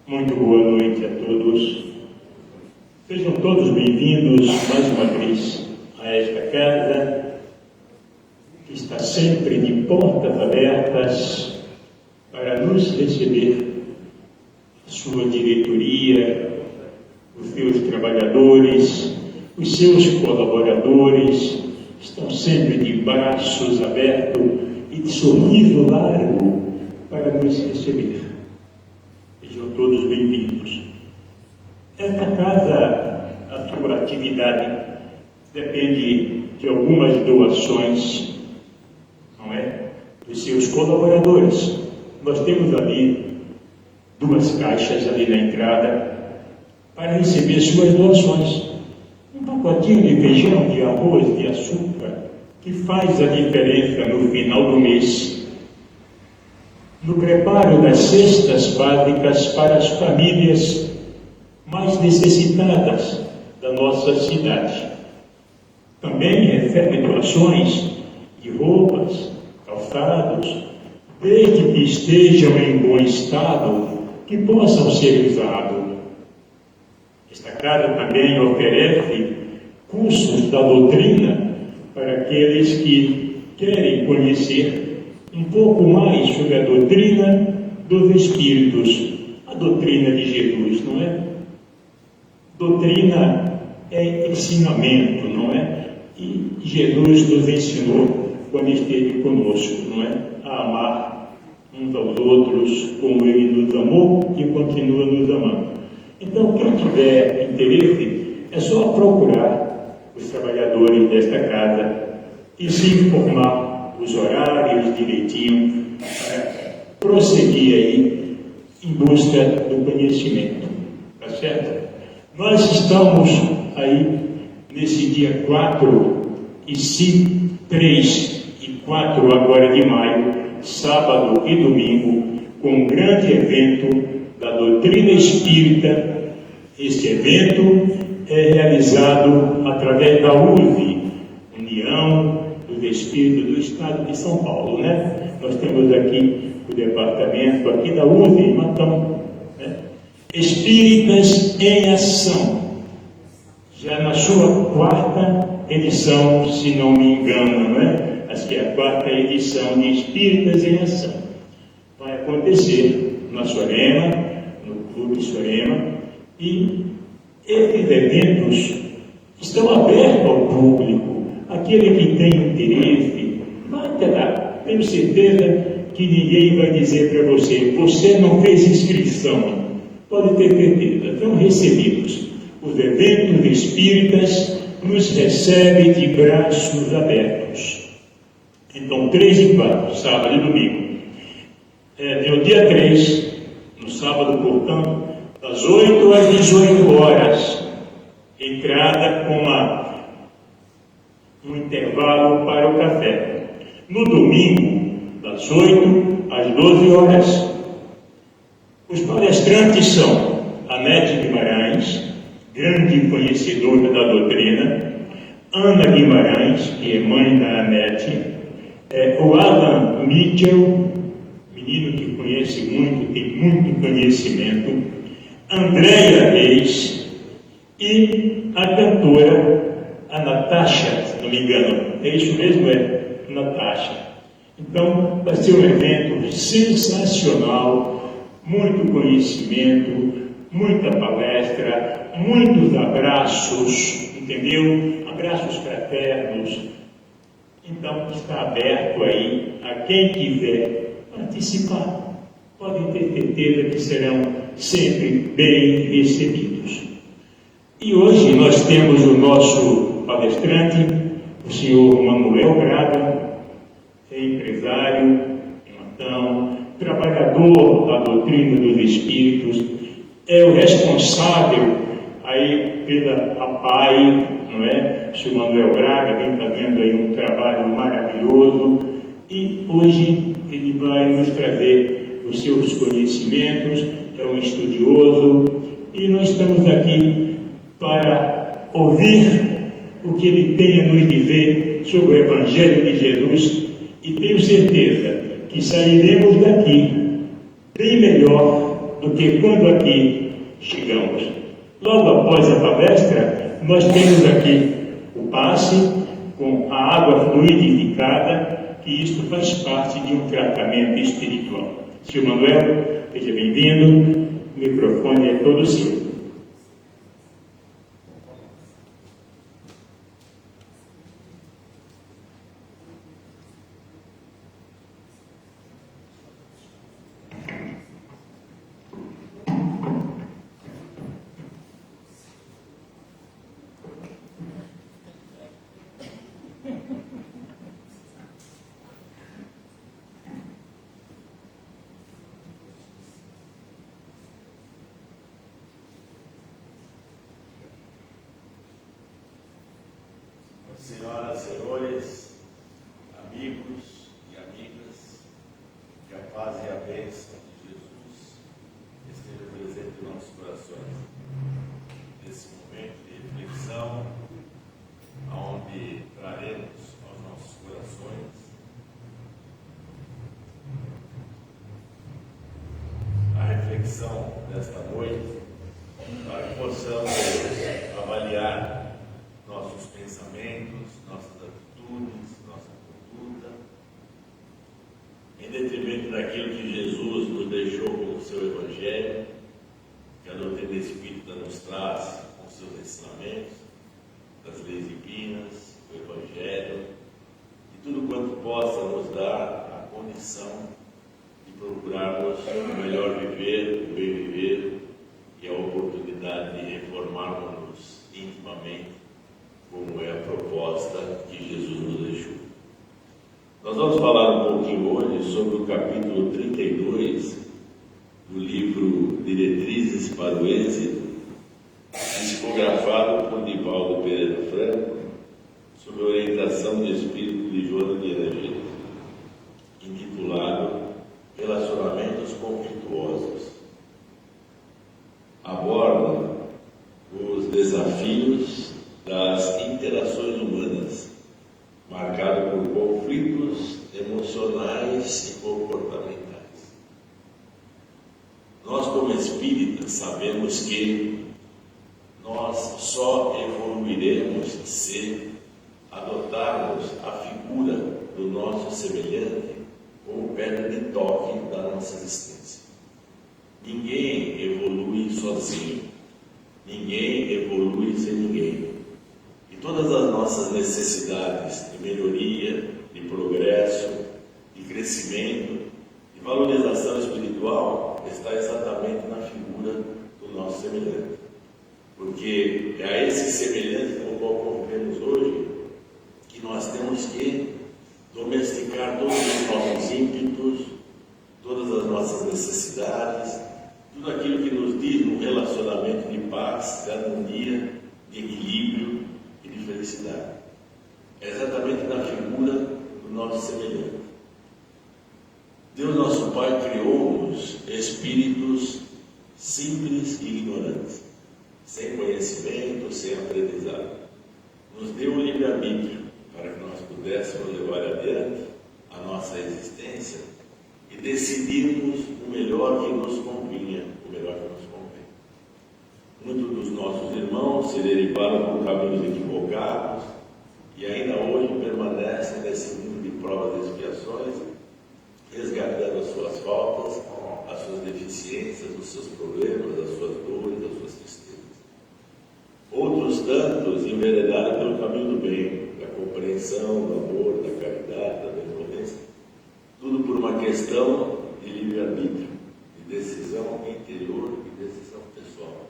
Muito boa noite a todos. Sejam todos bem-vindos mais uma vez a esta casa, que está sempre de portas abertas para nos receber. A sua diretoria, os seus trabalhadores, os seus colaboradores estão sempre de braços abertos e de sorriso largo para nos receber. Sejam todos bem-vindos. Esta casa, a sua atividade depende de algumas doações, não é? Dos seus colaboradores. Nós temos ali 2 caixas ali na entrada para receber suas doações. Um pacotinho de feijão, de arroz, de açúcar, que faz a diferença no final do mês, no preparo das cestas básicas para as famílias mais necessitadas da nossa cidade. Também recebe doações de roupas, calçados, desde que estejam em bom estado, que possam ser usados. Esta casa também oferece cursos da doutrina para aqueles que querem conhecer um pouco mais sobre a doutrina dos Espíritos, a doutrina de Jesus, não é? Doutrina é ensinamento, não é? E Jesus nos ensinou quando esteve conosco, não é? A amar uns aos outros como Ele nos amou e continua nos amando. Então, quem tiver interesse, é só procurar os trabalhadores desta casa e se informar os horários direitinho, para prosseguir aí em busca do conhecimento. Tá certo? Nós estamos aí nesse dia 3 e 4 agora de maio, sábado e domingo, com um grande evento da doutrina espírita. Este evento é realizado através da USE, União dos Espíritos do Estado de São Paulo, né? Nós temos aqui o departamento aqui da USE em Matão, né? Espíritas em Ação, já na sua 4ª edição, se não me engano, né? Acho que é a 4ª edição de Espíritas em Ação. Vai acontecer na Sorema, no Clube Sorema, e esses eventos estão abertos ao público. Aquele que tem interesse, vai até lá. Tenho certeza que ninguém vai dizer para você: você não fez inscrição. Pode ter certeza, são recebidos. Os eventos espíritas nos recebem de braços abertos. Então, 3 e 4, sábado e domingo. No dia 3, no sábado, portanto, das 8 às 18 horas, entrada com um intervalo para o café. No domingo, das 8 às 12 horas, os palestrantes são Anete Guimarães, grande conhecedora da doutrina, Ana Guimarães, que é mãe da Anete, o Alan Mitchell, menino que conhece muito, tem muito conhecimento, Andréia Reis e a cantora, a Natasha, se não me engano. É isso mesmo, Natasha. Então, vai ser um evento sensacional, muito conhecimento, muita palestra, muitos abraços, entendeu? Abraços fraternos. Então, está aberto aí a quem quiser participar. Podem ter certeza que serão sempre bem recebidos. E hoje nós temos o nosso palestrante, o senhor Manuel Braga, é empresário em Matão, trabalhador da doutrina dos Espíritos, é o responsável aí pela APAI, não é? O senhor Manuel Braga vem fazendo aí um trabalho maravilhoso e hoje ele vai nos trazer os seus conhecimentos, é um estudioso e nós estamos aqui para ouvir o que ele tem a nos dizer sobre o Evangelho de Jesus e tenho certeza que sairemos daqui bem melhor do que quando aqui chegamos. Logo após a palestra, nós temos aqui o passe com a água fluidificada, que isto faz parte de um tratamento espiritual. Sr. Manuel, seja bem-vindo, o microfone é todo seu. Senhoras, senhores, amigos e amigas, que a paz e a bênção de Jesus estejam presentes em nossos corações. Nesse momento de reflexão, onde traremos aos nossos corações a reflexão desta noite, para que possamos avaliar nossos pensamentos, nossas atitudes, nossa conduta, em detrimento daquilo que Jesus nos deixou com o seu Evangelho, que a doutrina espírita nos traz com seus ensinamentos, das leis divinas, o Evangelho, e tudo quanto possa nos dar a condição de procurarmos o melhor viver, o bem viver e a oportunidade de reformarmos-nos intimamente, como é a proposta que Jesus nos deixou. Nós vamos falar um pouquinho hoje sobre o capítulo 32 do livro Diretrizes para o Êxito, psicografado por Divaldo Pereira Franco, sob a orientação do espírito de Joana de Angeles, intitulado Relacionamentos Conflituosos. Aborda os desafios das interações humanas, marcado por conflitos emocionais e comportamentais. Nós, como espíritas, sabemos que nós só evoluiremos se adotarmos a figura do nosso semelhante como pedra de toque da nossa existência. Ninguém evolui sozinho, ninguém evolui sem ninguém. E todas as nossas necessidades de melhoria, de progresso, de crescimento, de valorização espiritual está exatamente na figura do nosso semelhante. Porque é a esse semelhante com o qual convivemos hoje que nós temos que domesticar todos os nossos ímpetos, todas as nossas necessidades, tudo aquilo que nos diz um relacionamento de paz, de harmonia, de equilíbrio e de felicidade. É exatamente na figura do nosso semelhante. Deus, nosso Pai, criou-nos espíritos simples e ignorantes, sem conhecimento, sem aprendizado. Nos deu o livre-arbítrio para que nós pudéssemos levar adiante a nossa existência e decidirmos o melhor que nos convinha, o melhor que nos convém. Muitos dos nossos irmãos se derivaram por caminhos equivocados e ainda hoje permanecem nesse mundo de provas e expiações, resgatando as suas faltas, as suas deficiências, os seus problemas, as suas dores, as suas tristezas. Outros tantos enveredaram pelo caminho do bem, da compreensão, do amor, da caridade, da benevolência, tudo por uma questão de livre-arbítrio, de decisão interior e decisão pessoal.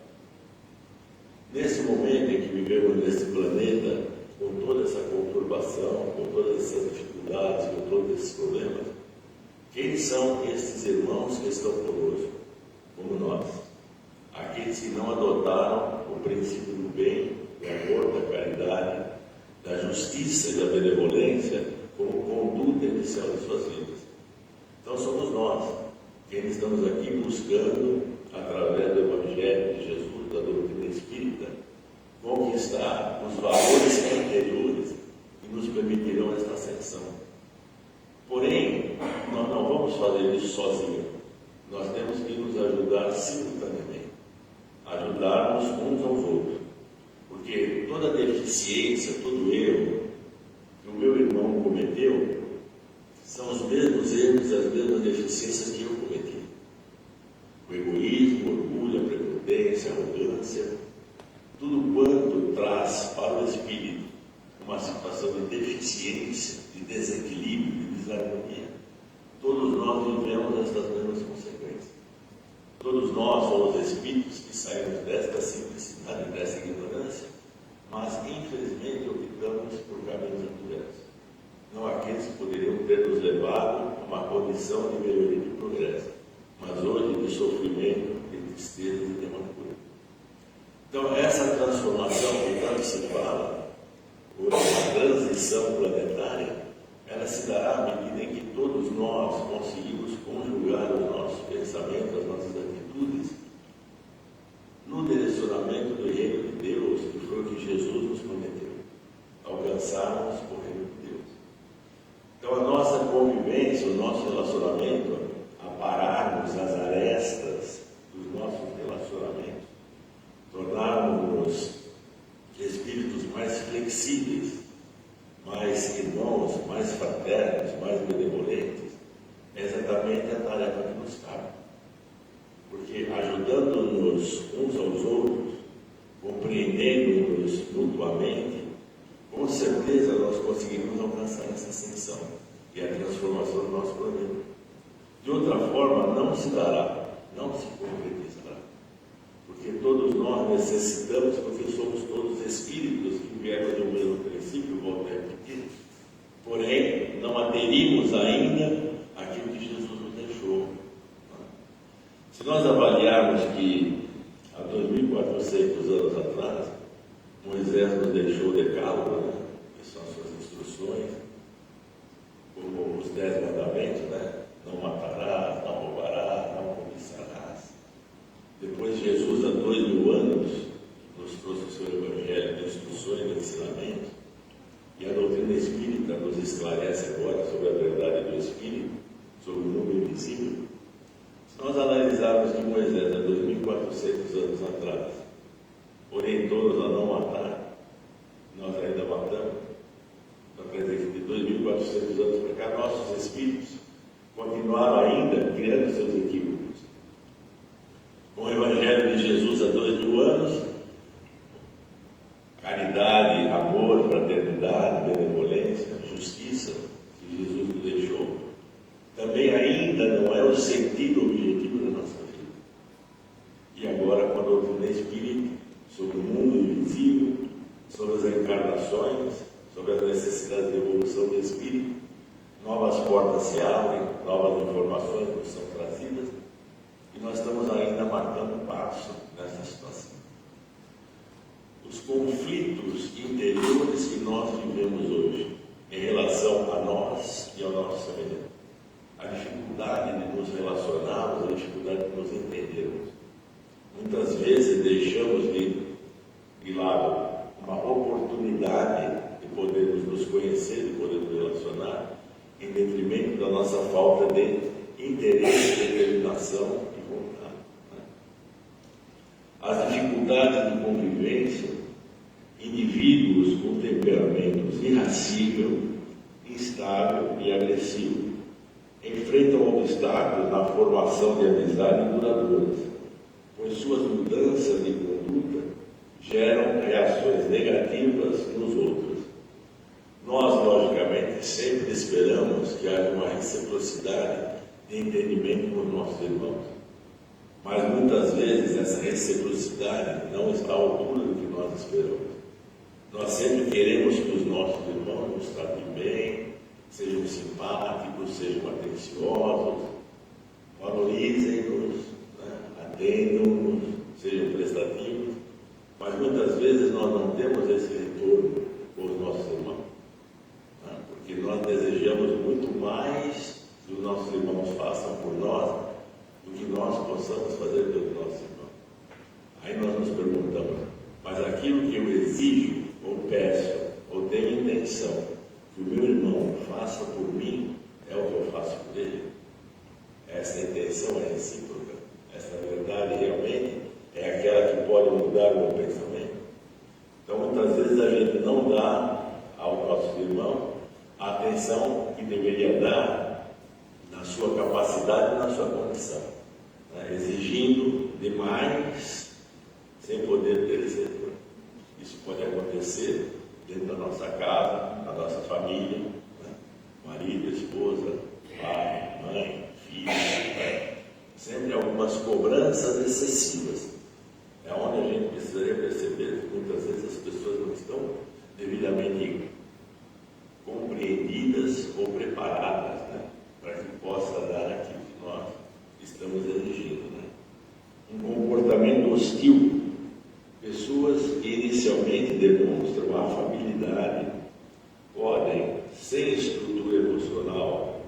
Nesse momento em que vivemos nesse planeta, com toda essa conturbação, com todas essas dificuldades, com todos esses problemas, quem são esses irmãos que estão conosco, como nós? Aqueles que não adotaram o princípio do bem, do amor, da caridade, da justiça e da benevolência como conduta inicial de suas vidas. Então somos nós, quem estamos aqui buscando, através do Evangelho de Jesus, da doutrina espírita, conquistar os valores anteriores que nos permitirão esta ascensão. Porém, nós não vamos fazer isso sozinhos. nós temos que nos ajudar simultaneamente, ajudarmos uns aos outros, porque toda deficiência, todo erro que o meu irmão cometeu são os mesmos erros e as mesmas deficiências que eu cometi. O egoísmo, o orgulho, a prepotência, a arrogância, tudo quanto traz para o espírito uma situação de deficiência, de desequilíbrio, de desarmonia. Todos nós vivemos estas mesmas consequências. Todos nós somos espíritos que saímos desta simplicidade, desta ignorância, mas infelizmente optamos por caminhos adversos. Não aqueles que poderiam ter nos levado a uma condição de melhoria e de progresso, mas hoje de sofrimento, de tristeza e de amargura. Então, essa transformação que tanto se fala, ou uma transição planetária, ela se dará à medida em que todos nós conseguimos conjugar os nossos pensamentos, as nossas atitudes, no direcionamento do reino de Deus, que foi o que Jesus nos prometeu, alcançarmos o reino de Deus. Então, a nossa convivência, o nosso relacionamento, apararmos as arestas dos nossos relacionamentos, tornarmos-nos espíritos mais flexíveis, mais irmãos, mais fraternos, mais benevolentes, é exatamente a tarefa que nos cabe. Porque ajudando-nos uns aos outros, compreendendo-nos mutuamente, com certeza nós conseguimos alcançar essa ascensão e a transformação do nosso planeta. De outra forma, não se dará, não se concretizará. Porque todos nós necessitamos, porque somos todos espíritos que vieram do mesmo princípio, volto a repetir. Porém, não aderimos ainda àquilo que Jesus nos deixou. Se nós avaliarmos que há 2.400 anos atrás, Moisés nos deixou o decálogo, né? Que são as suas instruções, como os 10 mandamentos, né? Não matarás, não roubarás, não cobiçarás. Depois Jesus, há 2.000 anos, nos trouxe o seu Evangelho de instruções e ensinamentos, e a doutrina espírita nos esclarece agora sobre a verdade do Espírito, sobre o mundo invisível. Se nós analisarmos que Moisés, há 2.400 anos atrás, orientou-nos a não matar, nós ainda matamos. Então, quer dizer que de 2.400 anos para cá, nossos espíritos continuaram ainda criando seus equívocos. Com o Evangelho de Jesus há 2.000 anos, caridade, amor, fraternidade, benevolência, justiça, que Jesus nos deixou, também ainda não é o sentido objetivo da nossa vida. E agora, com a doutrina espírita, sobre o mundo invisível, sobre as encarnações, sobre as necessidades de evolução do espírito, novas portas se abrem, novas informações nos são trazidas, e nós estamos ainda marcando passo nessa situação. Os conflitos interiores que nós vivemos hoje, em relação a nós e ao nosso semelhante, a dificuldade de nos relacionarmos, a dificuldade de nos entendermos. Muitas vezes deixamos de lado uma oportunidade de podermos nos conhecer, de podermos relacionar, em detrimento da nossa falta de interesse, determinação e vontade. As dificuldades de convivência, indivíduos com temperamentos irascível, instável e agressivo, enfrentam obstáculos na formação de amizades duradouras, pois suas mudanças de conduta geram reações negativas nos outros. Nós, logicamente, sempre esperamos que haja uma reciprocidade de entendimento com os nossos irmãos, mas muitas vezes essa reciprocidade não está à altura do que nós esperamos. Nós sempre queremos que os nossos irmãos nos tratem bem, sejam simpáticos, sejam atenciosos, valorizem-nos, atendam-nos, sejam prestativos, mas muitas vezes nós não temos esse retorno com os nossos irmãos, porque nós desejamos muito mais que os nossos irmãos façam por nós do que nós possamos fazer pelos nossos irmãos. Aí nós nos perguntamos, mas aquilo que eu exijo, ou peço, ou tenho intenção que o meu irmão faça por mim, é o que eu faço por ele? É essa intenção é recíproca, essa verdade realmente é aquela que pode mudar o meu pensamento. Então, muitas vezes a gente não dá ao nosso irmão a atenção que deveria dar na sua capacidade e na sua condição, né? Exigindo demais sem poder ter receptor. Isso pode acontecer dentro da nossa casa, na nossa família, né? Marido, esposa, pai, mãe, filho, né? Sempre algumas cobranças excessivas. É onde a gente precisaria perceber que muitas vezes as pessoas não estão devidamente compreendidas ou preparadas, né? Para que possa dar aquilo que nós estamos exigindo, né? Um comportamento hostil. Pessoas que inicialmente demonstram afabilidade podem, sem estrutura emocional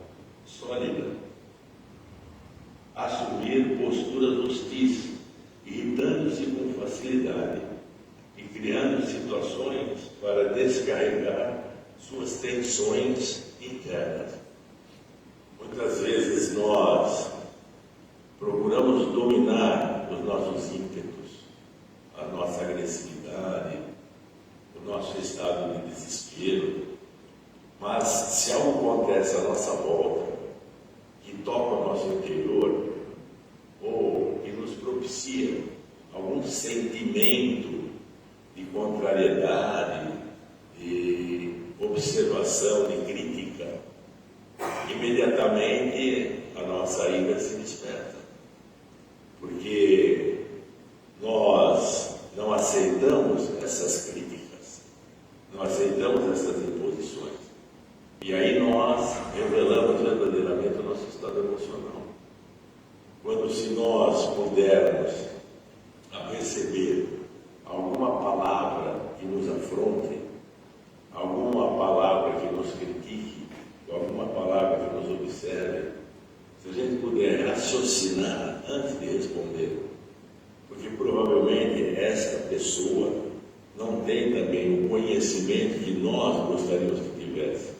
sólida, assumir posturas hostis, irritando-se com facilidade e criando situações para descarregar suas tensões internas. Muitas vezes nós procuramos dominar os nossos ímpetos, a nossa agressividade, o nosso estado de desespero, mas se algo acontece à nossa volta, que toca o nosso interior, ou que nos propicia algum sentimento de contrariedade, de observação, de crítica, imediatamente a nossa ira se desperta, porque nós não aceitamos essas críticas, não aceitamos essas imposições, e aí nós revelamos verdadeiramente o nosso estado emocional. Quando, se nós pudermos receber alguma palavra que nos afronte, alguma palavra que nos critique, alguma palavra que nos observe, se a gente puder raciocinar antes de responder, porque provavelmente esta pessoa não tem também o conhecimento que nós gostaríamos que tivesse.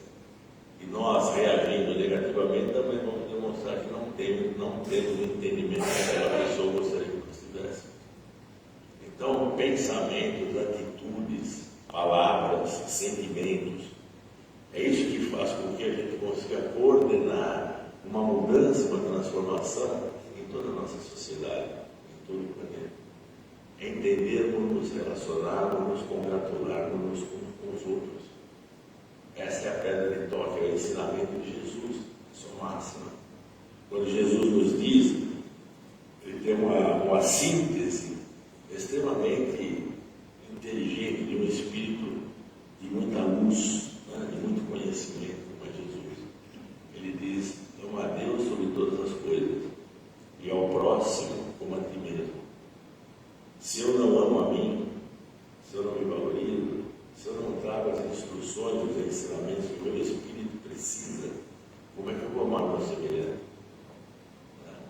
E nós, reagindo negativamente, também vamos demonstrar que não temos o entendimento que aquela pessoa gostaria que nós tivéssemos. Então, pensamentos, atitudes, palavras, sentimentos, é isso que faz com que a gente consiga coordenar uma mudança, uma transformação em toda a nossa sociedade, em todo o planeta. Entendermos, nos relacionarmos, nos congratularmos com os outros. Essa é a pedra de toque, é o ensinamento de Jesus, sua máxima. Quando Jesus nos diz, ele tem uma síntese extremamente inteligente, de um espírito de muita luz, né, de muito conhecimento, como é Jesus. Ele diz: ama a Deus sobre todas as coisas e ao próximo como a ti mesmo. Se eu não amo a mim, se eu não me valorizo, se eu não trago as instruções, os ensinamentos que o meu espírito precisa, como é que eu vou amar o meu semelhante?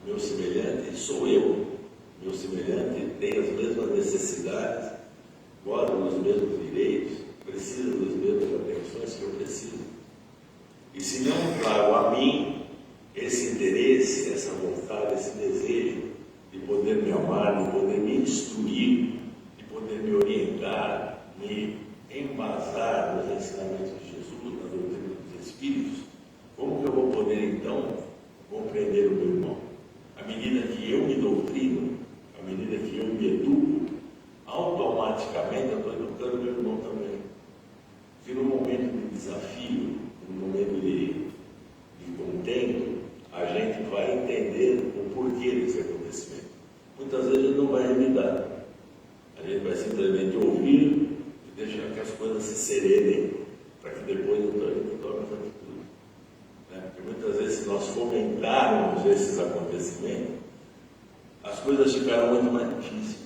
Meu semelhante sou eu. Meu semelhante tem as mesmas necessidades, goza dos mesmos direitos, precisa das mesmas atenções que eu preciso. E se não trago a mim esse interesse, essa vontade, esse desejo de poder me amar, de poder me instruir, de poder me orientar, me embasar nos ensinamentos de Jesus, na doutrina dos Espíritos, como que eu vou poder então compreender o meu irmão? À medida que eu me doutrino, à medida que eu me educo, automaticamente eu estou educando meu irmão também. Porque no momento de desafio, no momento de contento, a gente vai entender o porquê desse acontecimento. Muitas vezes a gente não vai revidar. A gente vai simplesmente ouvir e deixar que as coisas se serenem, para que depois então, a gente tome as atitudes. Porque muitas vezes, se nós fomentarmos esses acontecimentos, as coisas ficarão muito mais difíceis.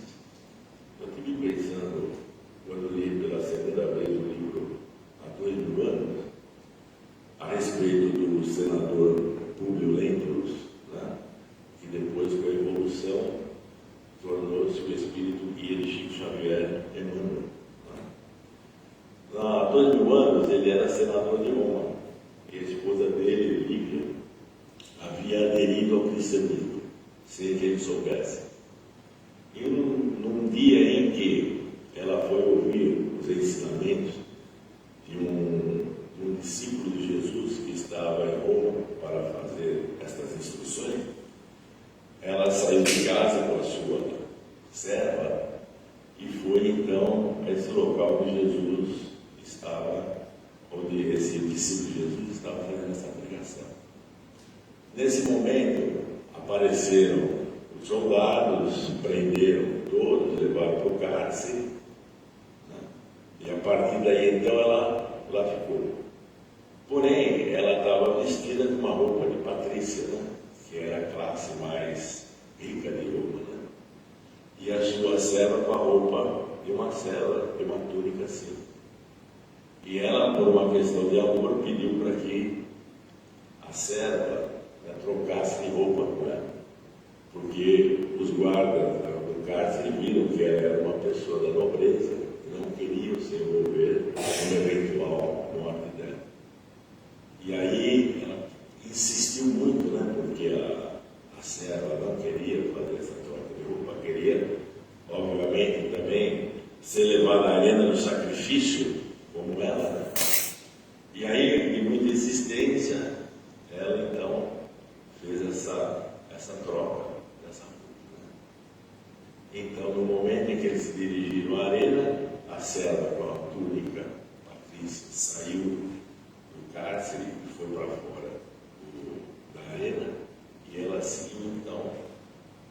Eu estive pensando, quando li pela segunda vez o livro há 2000 anos, a respeito do senador Publio Lentulus, né, que depois, com a Evolução, tornou-se o espírito guia de Chico Xavier Emmanuel. Há 2000 anos ele era senador de Roma, e a esposa dele, Lívia, havia havia aderido ao cristianismo, sem que ele soubesse. E num dia em que ela foi ouvir os ensinamentos de um discípulo de Jesus que estava em Roma para fazer estas instruções, ela saiu de casa com a sua serva e foi então a esse local onde Jesus estava, onde esse discípulo de Jesus estava fazendo essa pregação. Nesse momento apareceram os soldados, prenderam todos, levaram para o cárcere, né? E a partir daí então ela lá ficou. Porém, ela estava vestida com uma roupa de patrícia, né? Que era a classe mais rica de Roma, né? E a sua serva com a roupa de uma serva, de uma túnica assim. E ela, por uma questão de amor, pediu para que a serva, né, trocasse de roupa com ela, porque os guardas do cárcere viram que ela era uma pessoa da nobreza e não queriam se envolver numa eventual morte dela. E aí ela insistiu muito, né, porque a serva não queria fazer essa troca de roupa, queria, obviamente, também ser levada à arena do sacrifício, como ela, né? E aí, de muita insistência, ela então fez essa troca dessa roupa, né? Então, no momento em que eles se dirigiram à arena, a serva com a túnica patrícia saiu do cárcere e foi para fora da arena, e ela seguiu então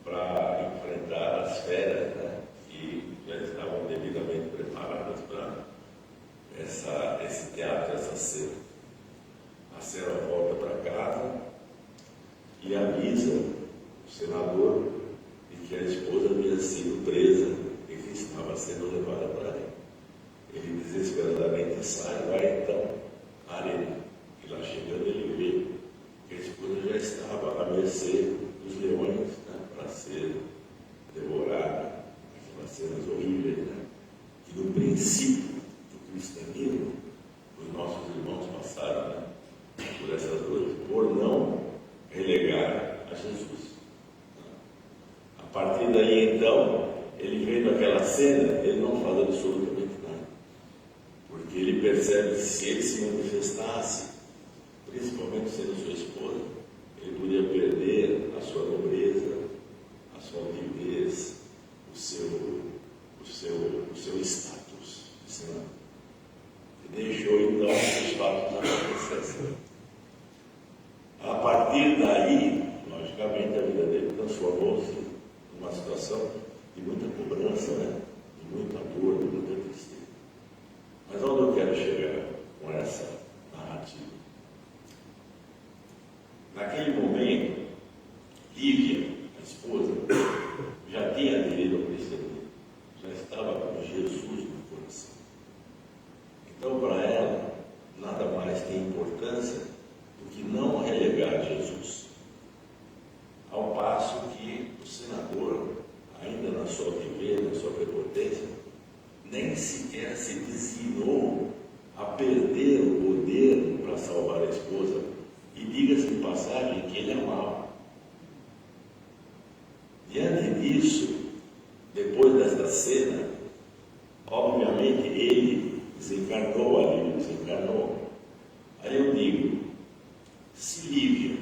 para enfrentar as feras, né, que já estavam devidamente preparadas para esse teatro, essa cena. A serva volta para casa e avisa o senador de que a esposa havia sido presa e que estava sendo levada para ele. Ele desesperadamente sai, vai então à arena. E lá chegando ele vê que a esposa já estava à mercê dos leões, né, para ser devorada. Aquelas cenas horríveis, né, que no princípio do cristianismo os nossos irmãos passaram, né, por essas dores, por não relegar a Jesus. A partir daí, então, ele vendo aquela cena, ele não faz absolutamente nada, porque ele percebe que se ele se manifestasse, principalmente sendo sua esposa, ele podia perder a sua nobreza, a sua altivez, o seu status de senador. E deixou então os fatos acontecerem. A partir daí, logicamente, a vida dele transformou-se numa situação de muita cobrança, né? De muita dor, de muita tristeza. Mas onde eu quero chegar com essa narrativa? Naquele momento, Lívia, a esposa, já tinha aderido ao cristianismo, já estava com Jesus no coração. Então, para ela, nada mais tem importância do que não relegar Jesus. Ao passo que o senador, ainda na sua altivez, na sua prepotência, nem sequer se designou a perder o poder para salvar a esposa. E diga-se de passagem que ele amava. Diante disso, depois desta cena, obviamente ele desencarnou ali, desencarnou. Aí eu digo, se Lívia,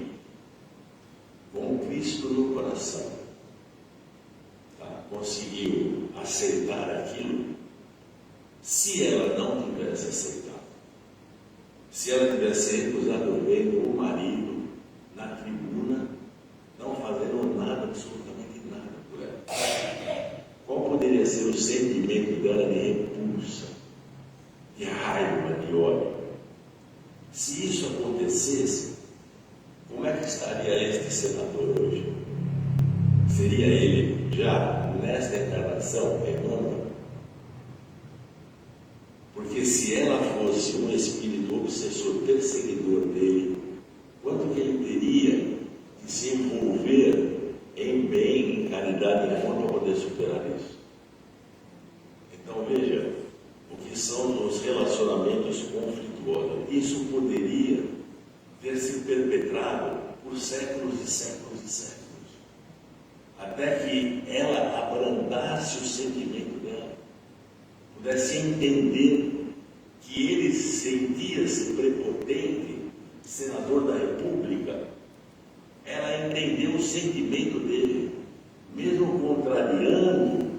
com Cristo no coração, conseguiu aceitar aquilo, se ela não tivesse aceitado, se ela tivesse recusado vendo o marido na tribuna, não fazendo nada, absolutamente nada por ela, qual poderia ser o sentimento dela de repulsa, de raiva, de ódio? Se isso acontecesse, como é que estaria este senador hoje? Seria ele já nesta encarnação Emmanuel? Porque se ela fosse um espírito obsessor, perseguidor dele, quanto que ele teria de se envolver em bem, em caridade e amor para poder superar isso? Então veja, o que são os relacionamentos conflituosos. Isso poderia ter se perpetrado por por séculos e séculos e séculos, até que ela abrandasse o sentimento dela, pudesse entender que ele sentia-se prepotente, senador da República. Ela entendeu o sentimento dele, mesmo contrariando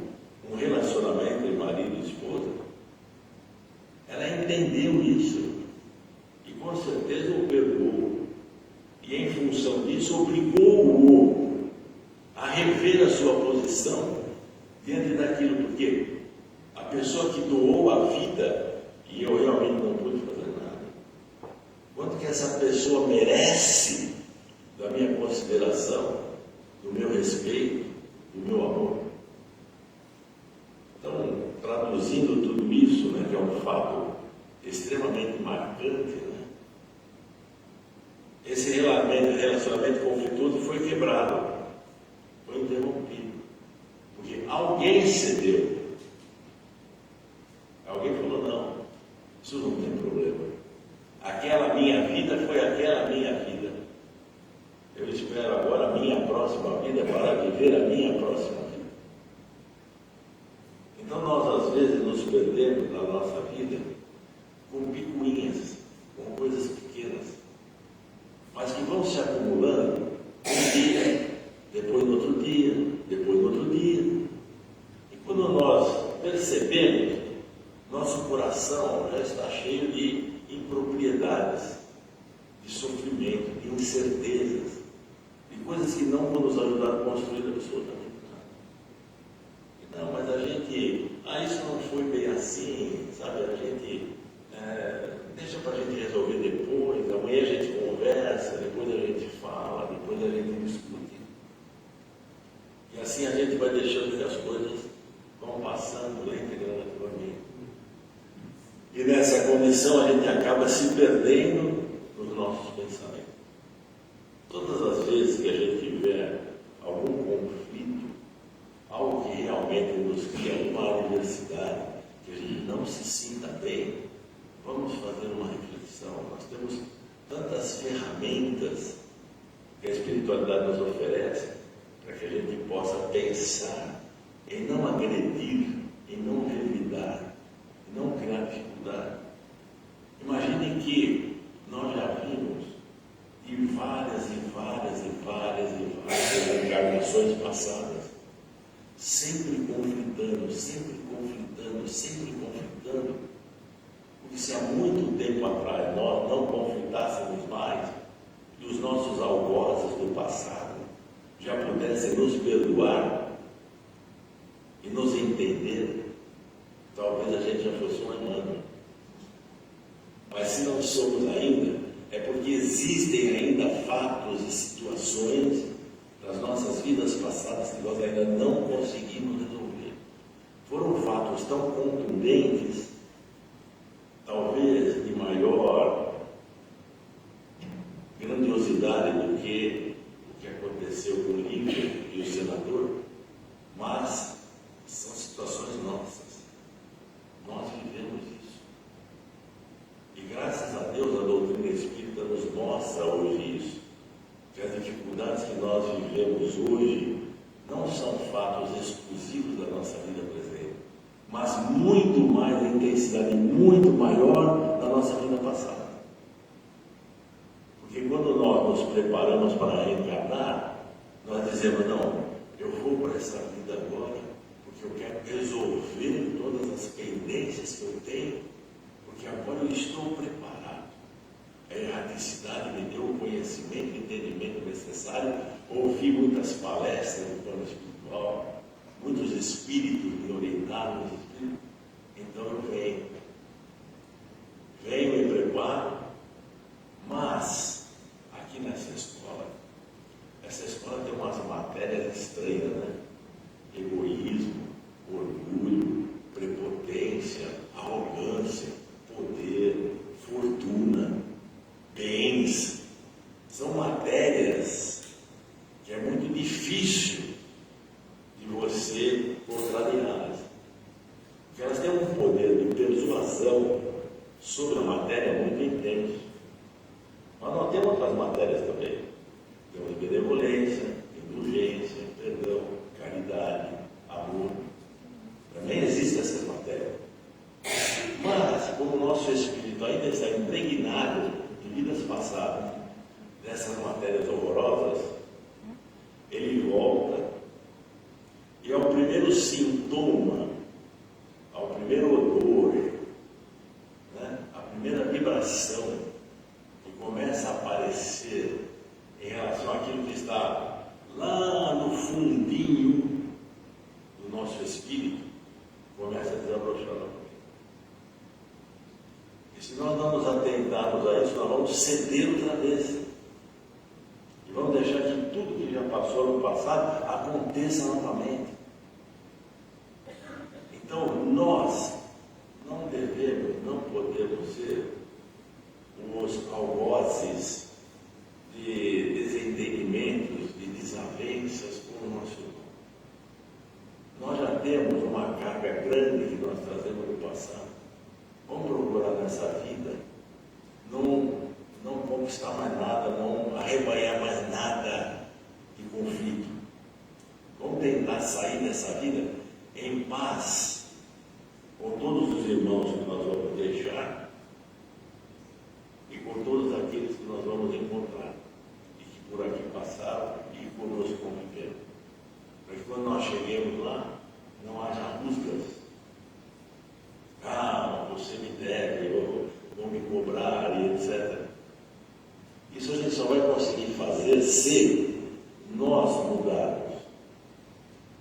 um relacionamento entre marido e esposa. Ela entendeu isso e com certeza o perdoou. E em função disso obrigou-o a rever a sua posição diante daquilo, porque a pessoa que doou a vida, e eu realmente não pude fazer nada, quanto que essa pessoa merece da minha consideração, do meu respeito, do meu amor. Então, traduzindo tudo isso, né, que é um fato extremamente marcante, né, esse relacionamento conflituoso foi quebrado, foi interrompido, porque alguém cedeu. Alguém falou: não, isso não tem problema. Aquela minha vida foi aquela minha vida. Eu espero agora a minha próxima vida para viver a minha próxima vida. Então nós às vezes nos perdemos na nossa vida com picuinhas, com coisas pequenas, mas que vão se acumulando um dia, depois no outro dia, depois no outro dia. E quando nós percebemos, nosso coração já está cheio de impropriedades, de sofrimento, de incertezas, de coisas que não vão nos ajudar a construir absolutamente nada. Não, mas a gente, isso não foi bem assim, sabe? A gente deixa para a gente resolver depois, amanhã a gente conversa, depois a gente fala, depois a gente discute. E assim a gente vai deixando que as coisas vão passando lenta e gradativamente. E nessa condição a gente acaba se perdendo nos nossos pensamentos. Todas as vezes que a gente tiver algum conflito, algo que realmente nos cria uma adversidade, que a gente não se sinta bem, vamos fazer uma reflexão. Nós temos tantas ferramentas que a espiritualidade nos oferece para que a gente possa pensar em não agredir, em não revidar, em não criar dificuldade. Imaginem que nós já vimos de várias encarnações passadas, sempre conflitando, porque se há muito tempo atrás nós não conflitássemos mais, e os nossos algozes do passado já pudessem nos perdoar e nos entender, talvez a gente já fosse um humano. Mas se não somos ainda, é porque existem ainda fatos e situações das nossas vidas passadas que nós ainda não conseguimos resolver. Foram fatos tão contundentes, talvez de maior grandiosidade do que o que aconteceu com o Lívio e o senador, mas são situações nossas. Nós vivemos isso. E graças a Deus a doutrina espírita nos mostra hoje isso, que as dificuldades que nós vivemos hoje não são fatos exclusivos da nossa vida presente, mas muito mais de intensidade, muito maior da nossa vida passada. Porque quando nós nos preparamos para reencarnar, nós dizemos: não, eu vou para essa vida agora, porque eu quero resolver todas as pendências que eu tenho, porque agora eu estou preparado. A erraticidade me deu o conhecimento e entendimento necessário, ouvi muitas palestras no plano espiritual, muitos espíritos me orientaram nos espíritos, então eu venho e preparo, mas aqui nessa escola tem umas matérias estranhas, né? Egoísmo, orgulho, prepotência, arrogância, poder, fortuna, bens. São matérias que é muito difícil de você contrariá-las, porque elas têm um poder de persuasão sobre a matéria muito intenso. Mas nós temos outras matérias também, que está lá no fundinho do nosso espírito, começa a desabrochar. E se nós não nos atentarmos a isso, nós vamos ceder outra vez. E vamos deixar que tudo que já passou no passado aconteça novamente. Então, nós não devemos, não podemos ser os algozes de desentendimentos, de desavenças com o nosso irmão. Nós já temos uma carga grande que nós trazemos do passado. Vamos procurar nessa vida não conquistar mais nada, não arrebanhar mais nada de conflito. Vamos tentar sair dessa vida em paz com todos os irmãos que nós vamos deixar e com todos aqueles que nós vamos encontrar e que por aqui passaram e conosco conviveram. Mas quando nós cheguemos lá, não haja rusgas. Você me deve, eu vou me cobrar e etc. Isso a gente só vai conseguir fazer se nós mudarmos,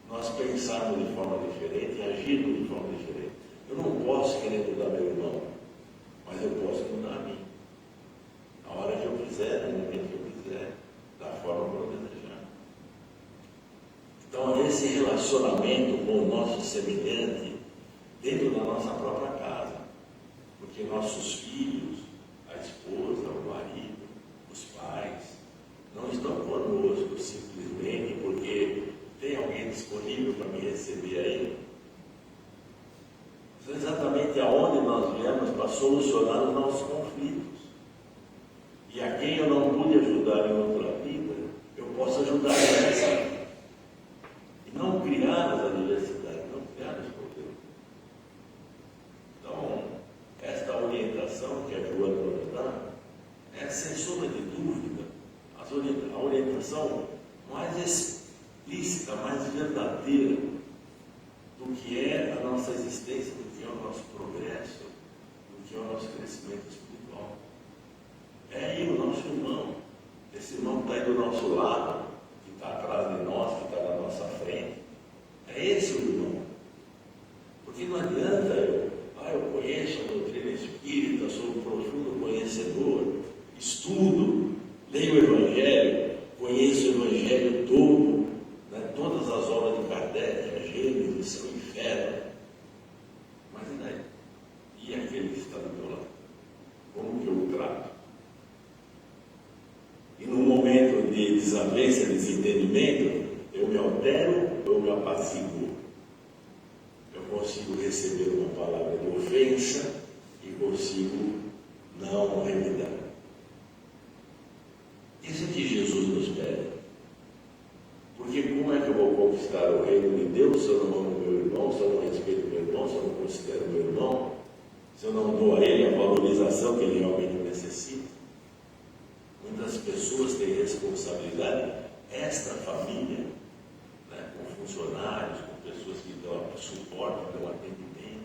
nós pensarmos de forma diferente e agirmos de forma diferente. Eu não posso querer mudar meu irmão, mas eu posso mudar a mim. A hora que eu quiser, no momento que eu quiser, da forma que eu desejar. Então, esse relacionamento com o nosso semelhante, dentro da nossa própria casa, porque nossos filhos, a esposa, o marido, os pais, não estão conosco simplesmente porque tem alguém disponível para me receber aí. Isso é exatamente aonde nós viemos para solucionar os nossos conflitos. E a quem eu não pude ajudar em outra vida, eu posso ajudar nessa. E não criar as adversidades, não criar os problemas. Então, esta orientação que a Joana nos dá é, sem sombra de dúvida, a orientação mais explícita, mais verdadeira do que é a nossa existência, do que é o nosso progresso, do que é o nosso crescimento espiritual. É aí o nosso irmão, esse irmão que está aí do nosso lado, que está atrás de nós, que está na nossa frente. É esse o irmão. Porque não adianta eu conheço a doutrina espírita, sou um profundo conhecedor, estudo, leio o Evangelho, conheço o Evangelho todo, né, todas as obras de Kardec, Gênesis, Missão e Inferno. Mas e daí? E aquele que está do meu lado? Como que eu o trato? E num momento de desavença, desentendimento, eu me altero ou eu me apaziguo? Eu consigo receber uma palavra de ofensa e consigo não revidar. Isso é que Jesus nos pede. Porque como é que eu vou conquistar o reino de Deus se eu não amo meu irmão, se eu não respeito meu irmão, se eu não considero meu irmão, se eu não dou a ele a valorização que ele realmente necessita? Muitas pessoas têm responsabilidade extra-família, né, com funcionários, com pessoas que dão suporte, dão atendimento.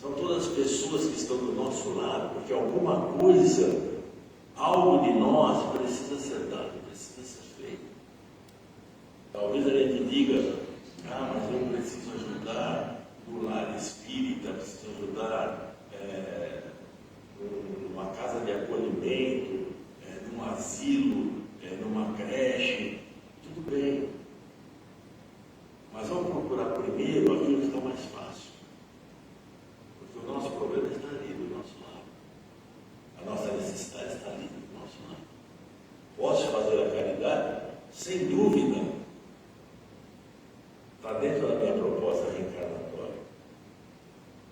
São todas pessoas que estão do nosso lado, porque alguma coisa, algo de nós precisa ser dado, precisa ser feito. Talvez a gente diga, mas eu preciso ajudar no lar espírita, preciso ajudar numa casa de acolhimento, num asilo, numa creche, tudo bem. Mas vamos procurar primeiro aquilo que está mais fácil. Porque o nosso problema está ali do nosso lado. A nossa necessidade está ali do nosso lado. Posso fazer a caridade? Sem dúvida. Está dentro da minha proposta reencarnatória.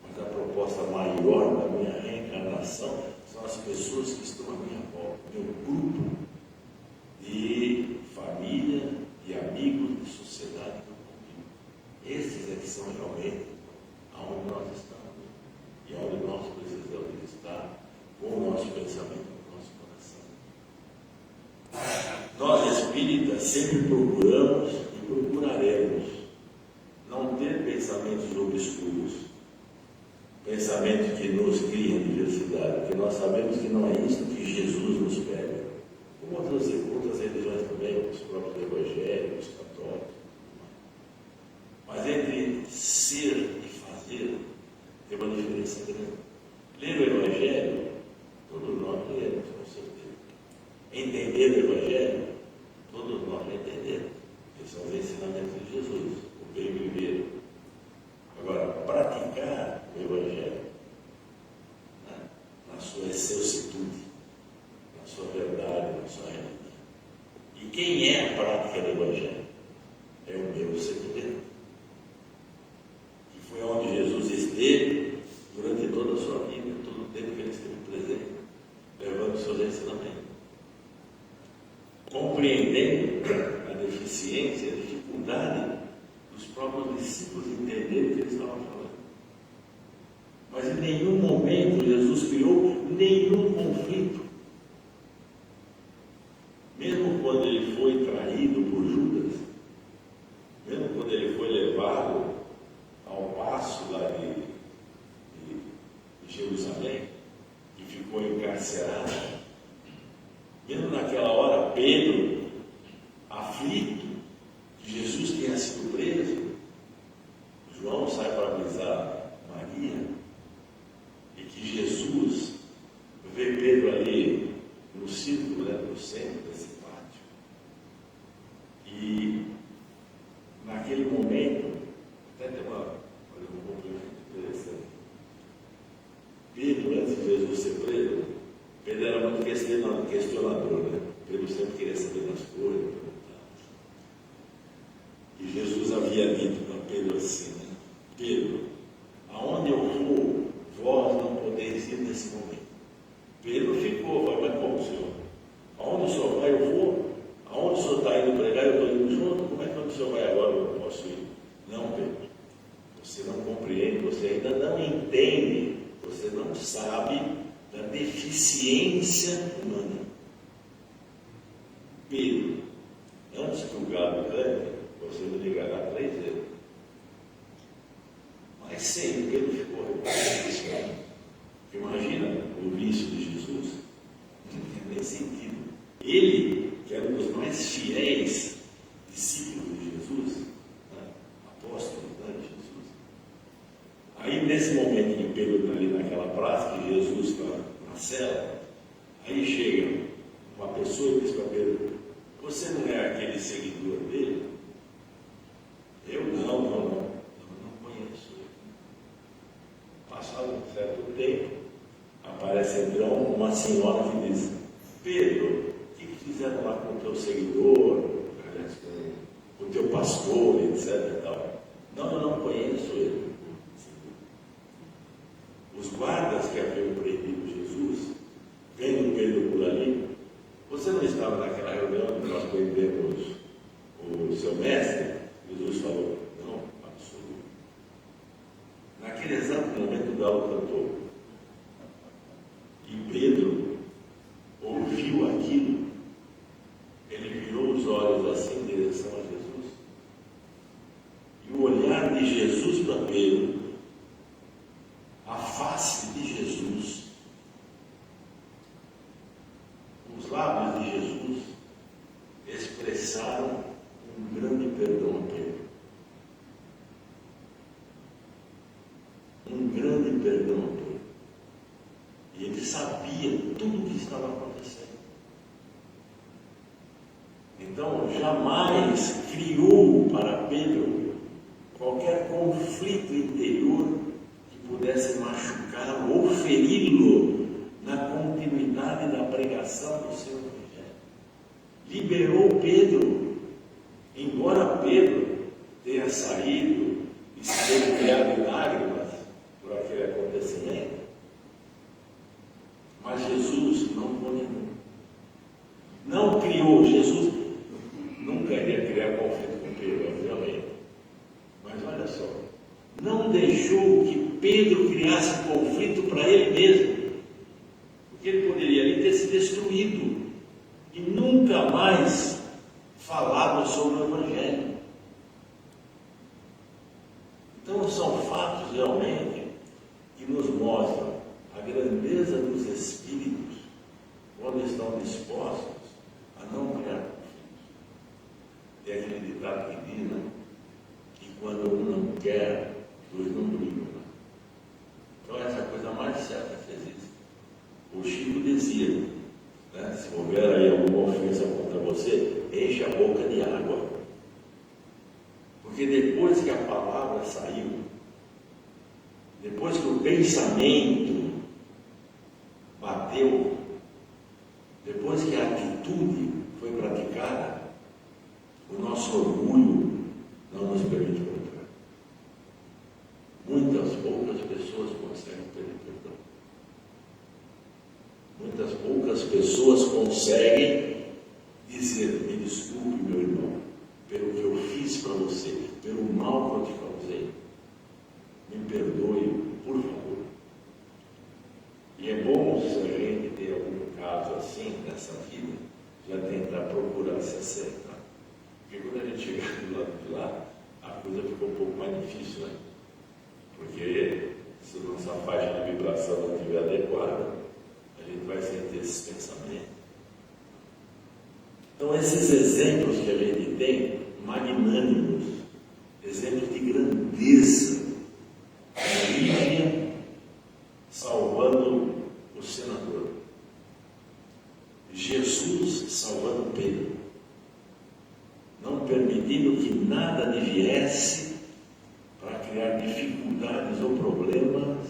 Mas a proposta maior da minha reencarnação são as pessoas que estão à minha volta, meu grupo de família, de amigos, de sociedade que eu convivo. Esses é que são realmente aonde nós estamos e aonde nós precisamos estar com o nosso pensamento, com o nosso coração. Nós espíritas sempre procuramos e procuraremos não ter pensamentos obscuros, pensamentos que nos criem diversidade, porque nós sabemos que não é isso que Jesus nos pede. como outras religiões também, os próprios evangélicos, católicos. Mas entre ser e fazer tem uma diferença grande. Ler o Evangelho, todos nós lemos, com certeza. Entender o Evangelho, todos nós entendemos. Esses são os ensinamentos de Jesus, o bem viver. Agora, praticar o Evangelho, né, na sua excelsitude, na sua verdade, na sua realidade. E quem é a prática do Evangelho? É o meu segredo. Que foi onde Jesus esteve durante toda a sua vida, todo o tempo que ele esteve presente, levando seus ensinamentos. Compreendendo a deficiência, a dificuldade dos próprios discípulos entenderem o que ele estava falando. Mas em nenhum momento Jesus criou nenhum conflito. Mesmo quando ele foi traído por Judas, mesmo quando ele foi levado ao paço lá de Jerusalém, e ficou encarcerado, mesmo naquela hora, Pedro, aflito, que Jesus tinha sido preso, João sai para avisar Maria, e que Jesus vê Pedro ali no círculo, no centro desse pátio. E naquele momento, até tem um complemento interessante. Pedro, antes de Jesus ser preso, Pedro era muito questionador, né? Pedro sempre queria saber das coisas. E Jesus havia dito para Pedro assim, né? Pedro, aonde eu for, vós não podeis ir nesse momento. Pedro ficou, mas como, Senhor? Aonde o Senhor vai, eu vou. Aonde o Senhor está indo pregar, eu estou indo junto. Como é que o Senhor vai agora, eu não posso ir? Não, Pedro. Você não compreende, você ainda não entende, você não sabe da deficiência humana. Pedro, antes que o galo cante, você me ligará 3 vezes. Mas sem Pedro ficou reparado. Imagina o vício de Jesus, não tem nem sentido. Ele, que era um dos mais fiéis discípulos de Jesus, né? Apóstolos, né, de Jesus. Aí, nesse momento que Pedro está ali naquela praça, que Jesus está na cela, aí chega uma pessoa e diz para Pedro: você não é aquele seguidor dele? Eu não conheço ele. Passado um certo tempo, aparece então uma senhora que diz: Pedro, o que fizeram lá com o teu seguidor, com o teu pastor, etc. E tal? Não, eu não conheço ele. Os guardas que haviam prendido Jesus, vendo Pedro por ali, você não estava naquela reunião que nós prendemos o seu mestre? Jesus falou: não, absoluto. Naquele exato momento o galo cantou. E Pedro ouviu aquilo. Ele virou os olhos assim em direção a Jesus. E o olhar de Jesus para Pedro, a face de Jesus, os lábios de Jesus expressaram um grande perdão a Pedro. Um grande perdão a Pedro. E ele sabia tudo o que estava acontecendo. Então, jamais criou para Pedro qualquer conflito interior que pudesse machucá-lo ou feri-lo na continuidade da pregação do seu Evangelho. Liberou Pedro, embora Pedro tenha saído e se mergulhado em lágrimas por aquele acontecimento, mas Jesus não condenou. Não criou. Jesus nunca iria criar conflito com Pedro, obviamente. Mas olha só, não deixou que Pedro criasse conflito para ele mesmo. Porque ele poderia ali ter se destruído e nunca mais falado sobre o Evangelho. Então são fatos realmente que nos mostram a grandeza dos Espíritos quando estão dispostos Tem aquele ditado que diz, né? Que quando um não quer, dois não brigam. Né? Então essa é a coisa mais certa que existe. O Chico dizia, né? Se houver aí alguma ofensa contra você, enche a boca de água. Porque depois que a palavra saiu, depois que o pensamento bateu, depois que a atitude foi praticada, o nosso orgulho não nos permite perdoar. Muitas poucas pessoas conseguem pedir perdão. Muitas poucas pessoas conseguem dizer: me desculpe, meu irmão, pelo que eu fiz para você, pelo mal que eu te causei. Me perdoe, por favor. E é bom, se a gente tem algum caso assim nessa vida, já tentar procurar se acertar. Porque quando a gente chegar do lado de lá, a coisa ficou um pouco mais difícil, né? Porque se a nossa faixa de vibração não estiver adequada, a gente vai sentir esses pensamentos. Então, esses exemplos que a gente tem, magnânimos, exemplos de grandeza, a Lívia salvando o senador, Jesus salvando Pedro, não permitindo que nada lhe viesse para criar dificuldades ou problemas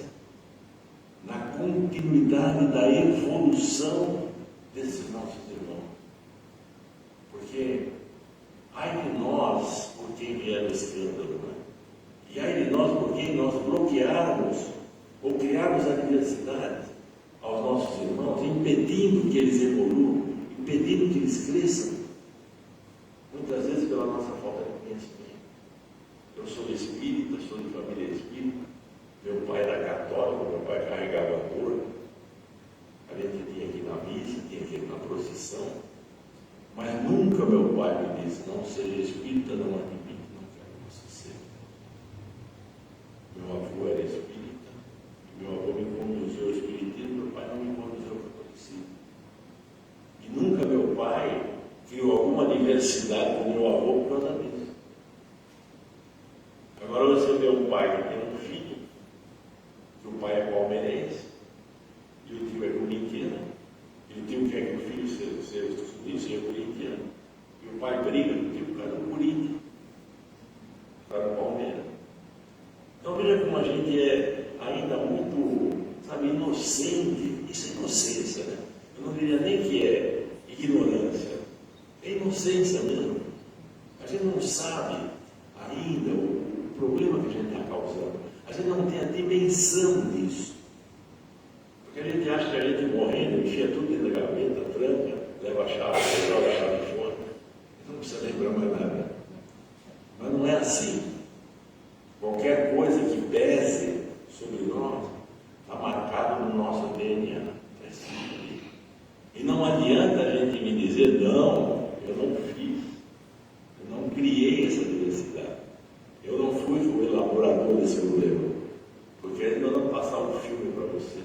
na continuidade da evolução desses nossos irmãos. Porque ai de nós por quem vier o escândalo, né? E ai de nós por quem nós bloquearmos ou criarmos adversidades aos nossos irmãos, impedindo que eles evoluam, impedindo que eles cresçam, muitas vezes pela nossa falta de conhecimento. Eu sou espírita, sou de família espírita, meu pai era católico, meu pai carregava a cor, a gente tinha que ir na missa, tinha que ir na procissão, mas nunca meu pai me disse: não seja espírita, não admite, não quero que você seja. Meu avô era espírita, meu avô me conduziu ao espiritismo, meu pai não me conduziu ao catolicismo. E nunca meu pai criou alguma diversidade com meu avô por causa disso. Agora você vê um pai que tem um filho, que o pai é palmeirense, e o tio é corintiano, e o tio quer que o filho seja corintiano, e o pai briga com o tio por causa do Corinthians, por causa do Palmeiras. Então veja como a gente é ainda muito, inocente. Isso é inocência, né? Eu não diria nem que é ignorância, é inocência mesmo. A gente não sabe ainda o problema que a gente está causando. A gente não tem a dimensão disso. Porque a gente acha que a gente morrendo, enfia tudo dentro da gaveta, tranca, leva a chave, joga a chave fora, não precisa lembrar mais nada. Mas não é assim. Qualquer coisa que pese sobre nós está marcado no nosso DNA. E não adianta a gente me dizer: não, eu não fiz, eu não criei essa diversidade, eu não fui o elaborador desse problema, porque ainda não passar um filme para você,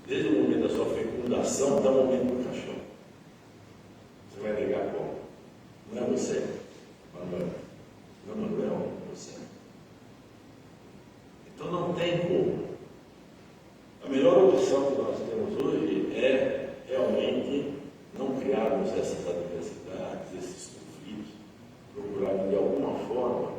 desde o momento da sua fecundação até o momento do caixão. Você vai negar como? Não é você, Manuel? Não, Manuel, é você. Então não tem como. A melhor opção que nós temos hoje é realmente não criarmos essas adversidades, esses conflitos, procurarmos de alguma forma,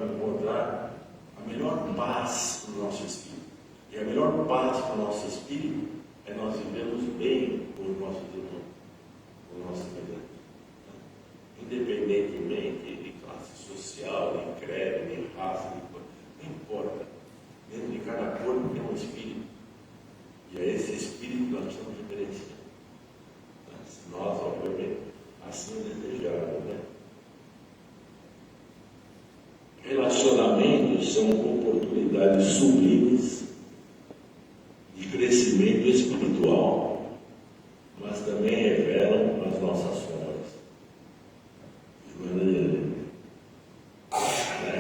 encontrar a melhor paz para o nosso espírito. E a melhor paz para o nosso espírito é nós vivermos bem com os nossos irmãos, com os nossos semelhantes. Independentemente de classe social, de credo, de raça, não importa. Dentro de cada corpo tem um espírito. E é esse espírito que nós precisamos diferenciar. Se nós, obviamente, assim o desejarmos, né? Relacionamentos são oportunidades sublimes de crescimento espiritual, mas também revelam as nossas sombras.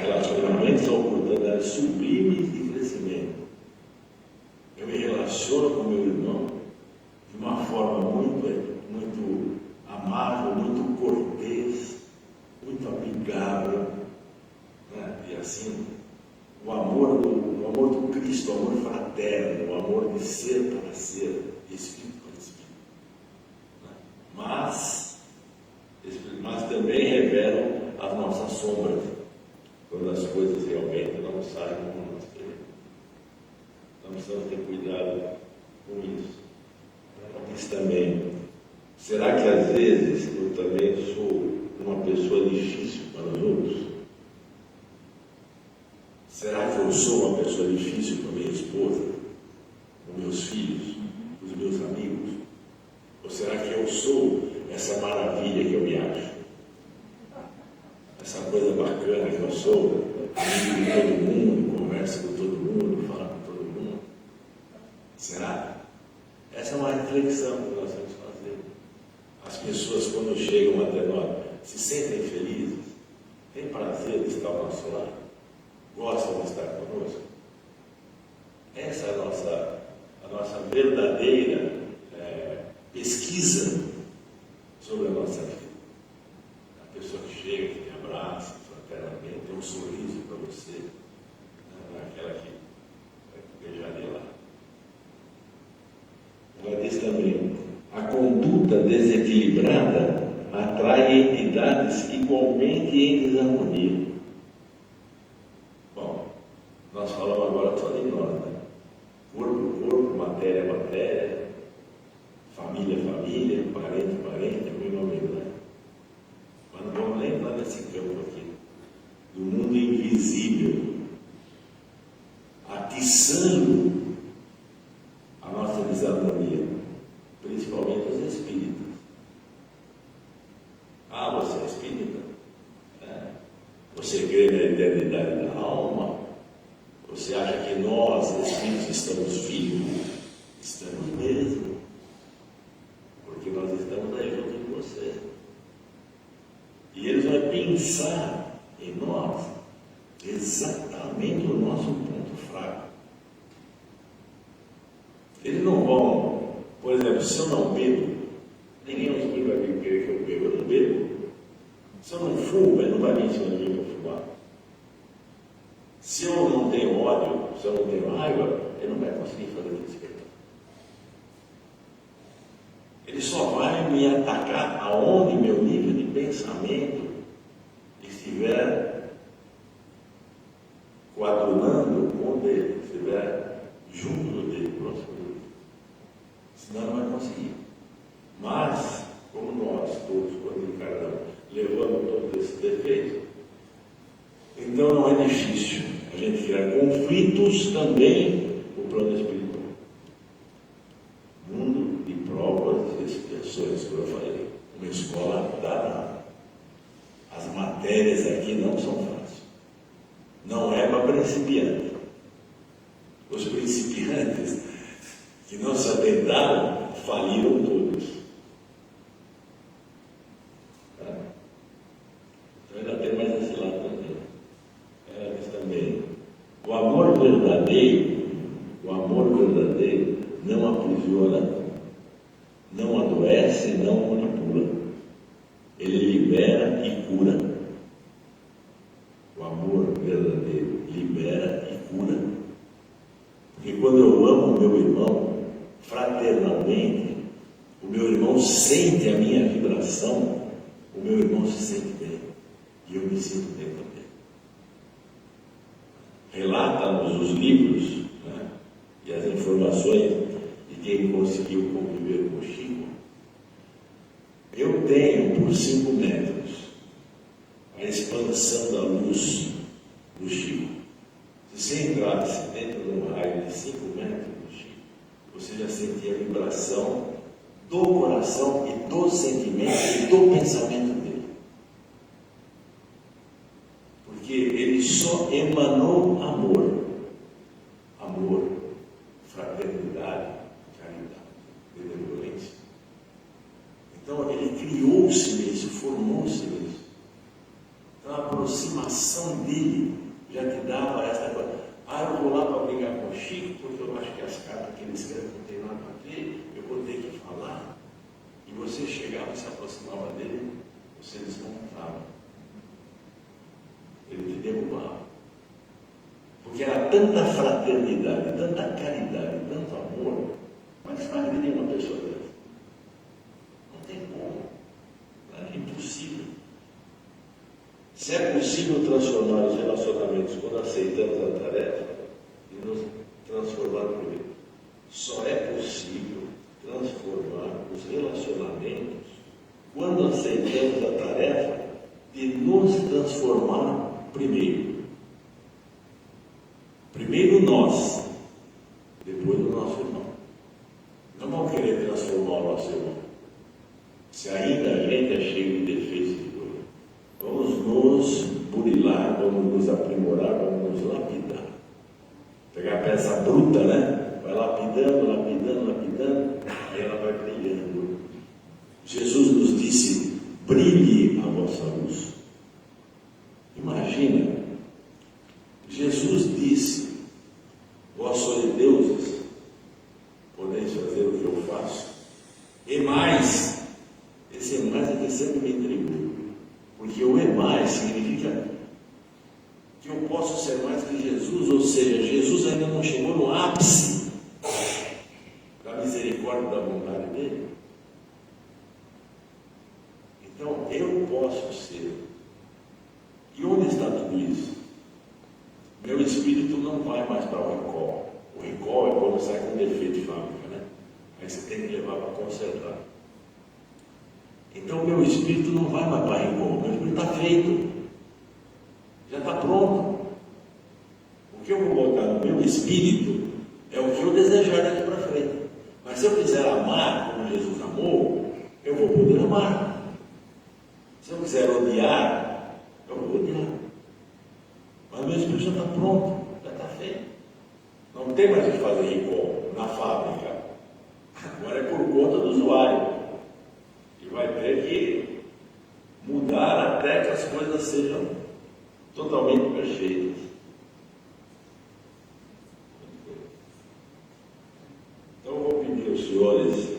Relacionamentos são oportunidades sublimes de crescimento. Eu me relaciono com meu irmão de uma forma muito amável, muito cortês, muito Cristo, o amor fraterno, o amor de ser para ser, espírito para espírito. Mas também revelam as nossas sombras, quando as coisas realmente não saem como nós queremos. Então precisamos ter cuidado com isso. Mas também, será que às vezes eu também sou uma pessoa difícil para os outros? Será que eu sou uma pessoa difícil para minha esposa, para meus filhos, para os meus amigos? Ou será que eu sou essa maravilha que eu me acho? Essa coisa bacana que eu sou, amigo de todo mundo, conversa com todo mundo, fala com todo mundo? Será? Essa é uma reflexão que nós temos que fazer. As pessoas, quando chegam até nós, se sentem felizes, têm prazer de estar ao nosso lado, gostam de estar conosco. Essa é a nossa verdadeira pesquisa sobre a nossa vida. A pessoa que chega, que te abraça, fraternamente, tem um sorriso para você, não é aquela que vai beijar de lá. Ela diz também: a conduta desequilibrada atrai entidades igualmente em desarmonia. Bom, nós falamos agora só de nós, né? Corpo, matéria, família, parente, amigo, né? Mas não vamos nem entrar nesse campo aqui, do mundo invisível, atiçando a nossa desarmonia, principalmente os espíritas. Ah, você é espírita? Você crê na eternidade da alma? Você acha que nós, espíritos, estamos vivos? Estamos mesmo, porque nós estamos aí junto com você. E eles vão pensar em nós exatamente o nosso ponto fraco. Eles não vão, por exemplo, se eu não bebo, ninguém vai querer que eu bebo, eu não bebo. Se eu não fumo, ele não vai vir em cima de mim para fumar. Se eu não tenho ódio, se eu não tenho raiva, ele não vai conseguir fazer me despertar. Ele só vai me atacar aonde meu nível de pensamento estiver coadunando com o dele, estiver junto dele, próximo dele. Senão não vai conseguir. Mas, como nós todos, quando encarnamos, levamos todos esses defeitos, então não é difícil a gente criar conflitos também no plano espiritual. Mundo de provas e expiações, como eu falei, uma escola danada. As matérias aqui não são fáceis. Não é para principiante. Os principiantes que não se atentaram faliram todos. Tá? Então ainda tem mais esse lado também. Ela diz também: o amor verdadeiro não aprisiona, não adoece, não manipula. Ele libera e cura. O amor verdadeiro libera e cura. Porque quando eu amo o meu irmão fraternalmente, o meu irmão sente a minha vibração, o meu irmão se sente bem e eu me sinto bem também. Relata-nos os livros, né, e as informações de quem conseguiu conviver com o Chico. Eu tenho por 5 metros a expansão da luz do Chico. Se você entrasse dentro de um raio de 5 metros do Chico, você já sentia a vibração do coração e do sentimento e do pensamento dele. Porque ele só emanou amor, fraternidade, caridade, benevolência. Então ele criou-se nisso, formou-se nisso. Então a aproximação dele já te dava essa coisa. Eu vou lá para brigar com o Chico, porque eu acho que as cartas que ele escreve não tem nada a ver, eu vou ter que falar. E você chegava e se aproximava dele, você desmontava. Ele te derrubava. Porque era tanta fraternidade, tanta caridade, tanto amor, mas vai agredir uma pessoa dessa? Não tem como. É impossível. Se é possível transformar os relacionamentos quando aceitamos a tarefa e nos transformar primeiro, só é possível transformar os relacionamentos quando aceitamos a tarefa de nos transformar primeiro. Primeiro nós, depois o nosso irmão. Não vamos querer transformar o nosso irmão. Se ainda a gente é cheio de defeitos de coisa, vamos nos burilar, vamos nos aprimorar, vamos nos lapidar. Pegar a peça bruta, né? Vai lapidando, lapidando, lapidando, aí ela vai brilhando. Jesus nos disse: brilhe a vossa luz. Imagina, Jesus disse: vós sois deuses, podeis fazer o que eu faço. E mais, esse e mais é que sempre me intrigou, porque o e mais significa que eu posso ser mais que Jesus, ou seja, Jesus ainda não chegou no ápice da misericórdia e da bondade dele. Então, eu posso ser. E onde está tudo isso? Meu espírito não vai mais para o recall. O recall é quando sai com defeito de fábrica, né? Aí você tem que levar para consertar. Então, meu espírito não vai mais para recall. Meu espírito está feito. Já está pronto. O que eu vou botar no meu espírito é o que eu desejar daqui para frente. Mas se eu quiser amar como Jesus amou, eu vou poder amar. Se eu quiser odiar, eu vou odiar. Mas meu espírito já está pronto, já está feito. Não tem mais o que fazer recall na fábrica. Agora é por conta do usuário. E vai ter que mudar até que as coisas sejam totalmente perfeitas. Então eu vou pedir aos senhores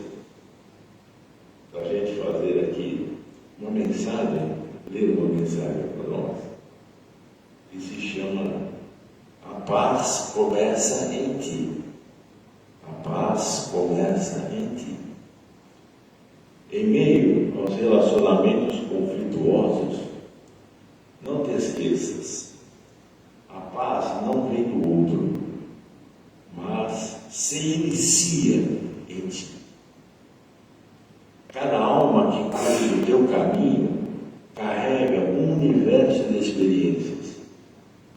para a gente fazer aqui uma mensagem, ler uma mensagem para nós, que se chama A Paz Começa em Ti. A paz começa em Ti. Em meio aos relacionamentos conflituosos, não te esqueças, a paz não vem do outro, mas se inicia em ti. Cada alma que cruza o teu caminho carrega um universo de experiências,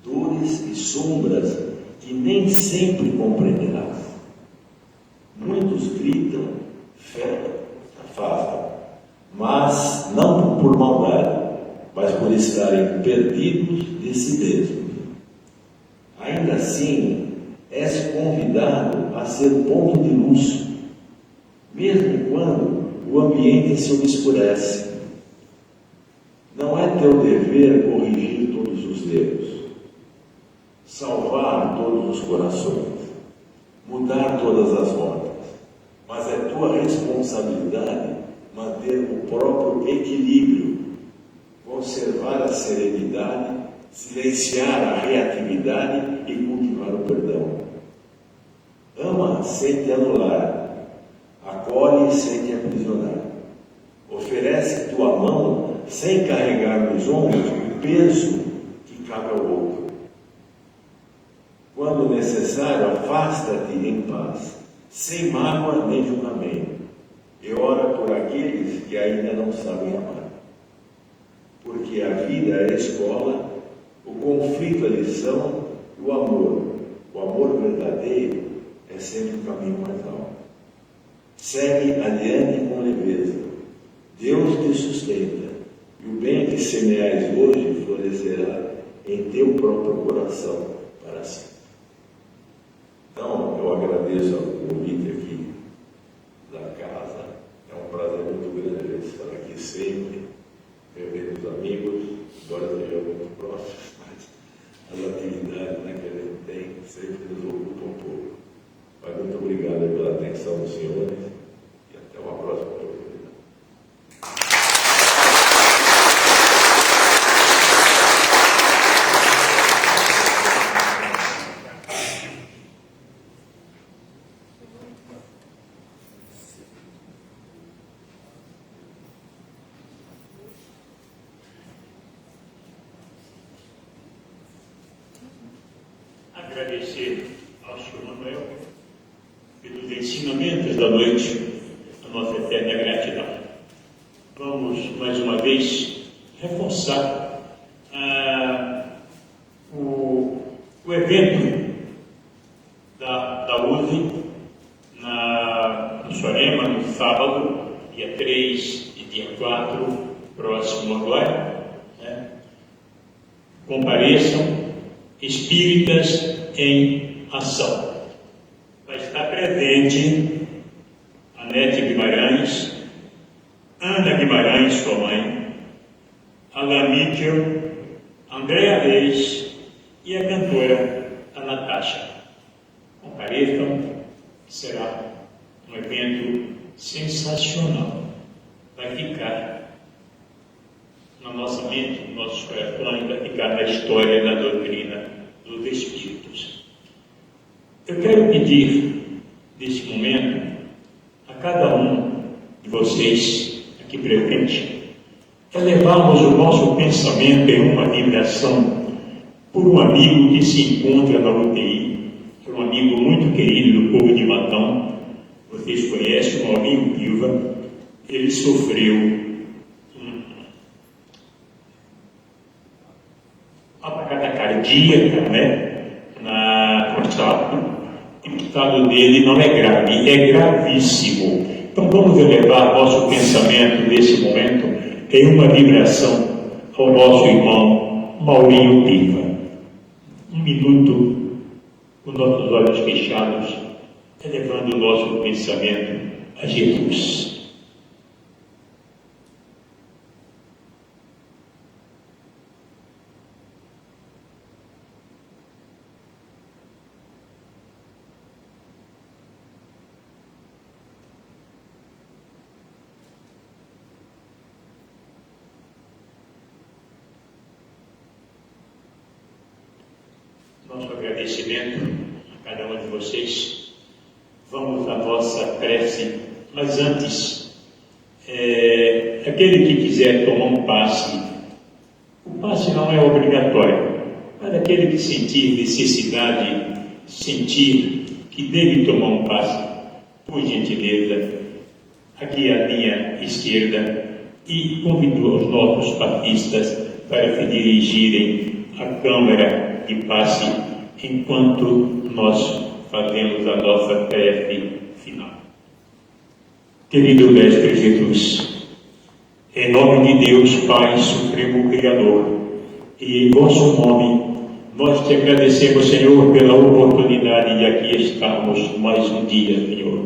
dores e sombras que nem sempre compreenderás. Muitos gritam, fé, afastam, mas não por maldade, mas por estarem perdidos de si mesmos. Ainda assim, és convidado a ser ponto de luz, mesmo quando o ambiente se obscurece. Não é teu dever corrigir todos os erros, salvar todos os corações, mudar todas as rotas, mas é tua responsabilidade manter o próprio equilíbrio, conservar a serenidade, silenciar a reatividade e cultivar o perdão. Ama sem te anular, acolhe sem te aprisionar, oferece tua mão sem carregar nos ombros o peso que cabe ao outro. Quando necessário, afasta-te em paz, sem mágoa nem julgamento, e ora por aqueles que ainda não sabem amar. Porque a vida é a escola, o conflito é lição, e o amor verdadeiro é sempre o caminho mais alto. Segue adiante com leveza, Deus te sustenta, e o bem que semeais hoje florescerá em teu próprio coração para sempre. Então, eu agradeço ao convite aqui da casa. É um prazer muito grande estar aqui sempre, rever os amigos, embora sejam muito próximos, mas as atividades, né, que a gente tem sempre nos ocupam um pouco. Mas muito obrigado pela atenção dos senhores e até uma próxima oportunidade. agradecer ao Senhor Manuel pelos ensinamentos da noite, a nossa eterna gratidão. Vamos, mais uma vez, reforçar o evento da USE no Sorema, no sábado, dia 3 e dia 4, próximo agora, né? Compareçam, espíritas em ação. Vai estar presente a Nete Guimarães, Ana Guimarães, sua mãe, Alain Mitchell, Andréa Reis e a cantora a Natasha. Compareçam, será um evento sensacional. Vai ficar na nossa mente, nos nossos corações, vai ficar na história da doutrina dos Espíritos. Eu quero pedir, nesse momento, a cada um de vocês aqui presente, elevarmos o nosso pensamento em uma vibração por um amigo que se encontra na UTI, por um amigo muito querido do povo de Matão. Vocês conhecem o Maurinho Piva. Ele sofreu uma parada cardíaca, né, na portátil. O estado dele não é grave, é gravíssimo. Então vamos elevar nosso pensamento nesse momento em uma vibração ao nosso irmão Maurinho Piva. Um minuto, com nossos olhos fechados, elevando o nosso pensamento a Jesus. Nosso agradecimento a cada um de vocês. Vamos à nossa prece, mas antes, aquele que quiser tomar um passe, o passe não é obrigatório, mas aquele que sentir necessidade, sentir que deve tomar um passe, por gentileza, aqui à minha esquerda, e convidou os nossos papistas para se dirigirem à Câmara de passe enquanto nós fazemos a nossa prece final. Querido Mestre Jesus, em nome de Deus, Pai Supremo Criador, e em vosso nome, nós te agradecemos, Senhor, pela oportunidade de aqui estarmos mais um dia, Senhor.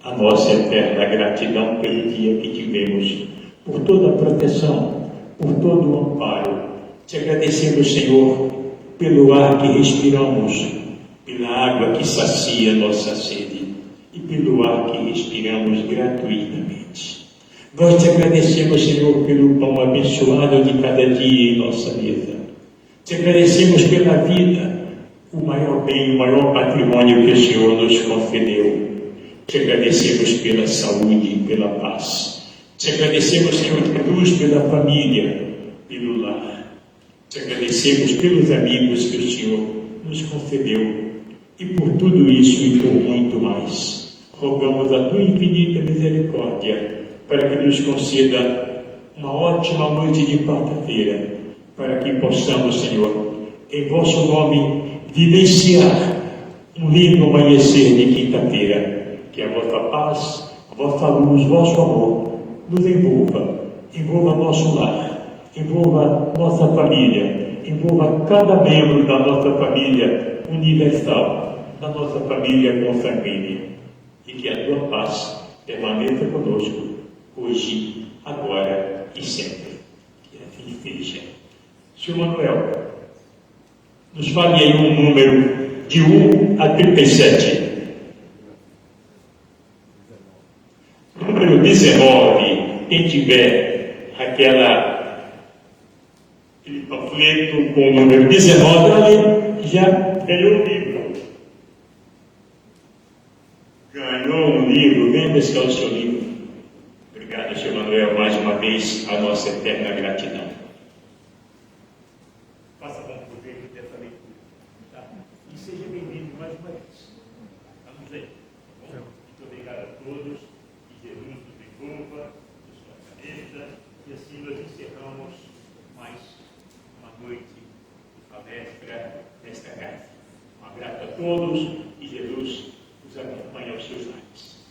A nossa eterna gratidão pelo dia que tivemos, por toda a proteção, por todo o amparo. Te agradecemos, Senhor, pelo ar que respiramos, pela água que sacia nossa sede e pelo ar que respiramos gratuitamente. Nós te agradecemos, Senhor, pelo pão abençoado de cada dia em nossa mesa. Te agradecemos pela vida, o maior bem, o maior patrimônio que o Senhor nos concedeu. Te agradecemos pela saúde, pela paz. Te agradecemos, Senhor Jesus, pela família, pelo lar. Te agradecemos pelos amigos que o Senhor nos concedeu e por tudo isso e por muito mais. Rogamos a tua infinita misericórdia para que nos conceda uma ótima noite de quarta-feira, para que possamos, Senhor, em vosso nome, vivenciar um lindo amanhecer de quinta-feira. Que a vossa paz, a vossa luz, vosso amor nos envolva nosso lar, envolva nossa família, envolva cada membro da nossa família universal, da nossa família consanguínea, e que a tua paz permaneça conosco, hoje, agora e sempre. Que assim seja. Senhor Manuel, nos fale aí um número de 1 a 37. Número 19, quem tiver aquele panfleto com o número 19, ali já ganhou o livro. Ganhou um livro, vem buscar o seu livro. Obrigado, Senhor Manuel, mais uma vez, a nossa eterna gratidão. Faça bom proveito dessa leitura. Tá? e seja bem-vindo mais uma vez. Vamos aí. Tá bom? Muito obrigado a todos, que Jesus nos envolva, na sua cabeça, e assim nós encerramos mais uma noite, uma véspera desta casa. Um abraço a todos e Jesus os acompanhe aos seus lares.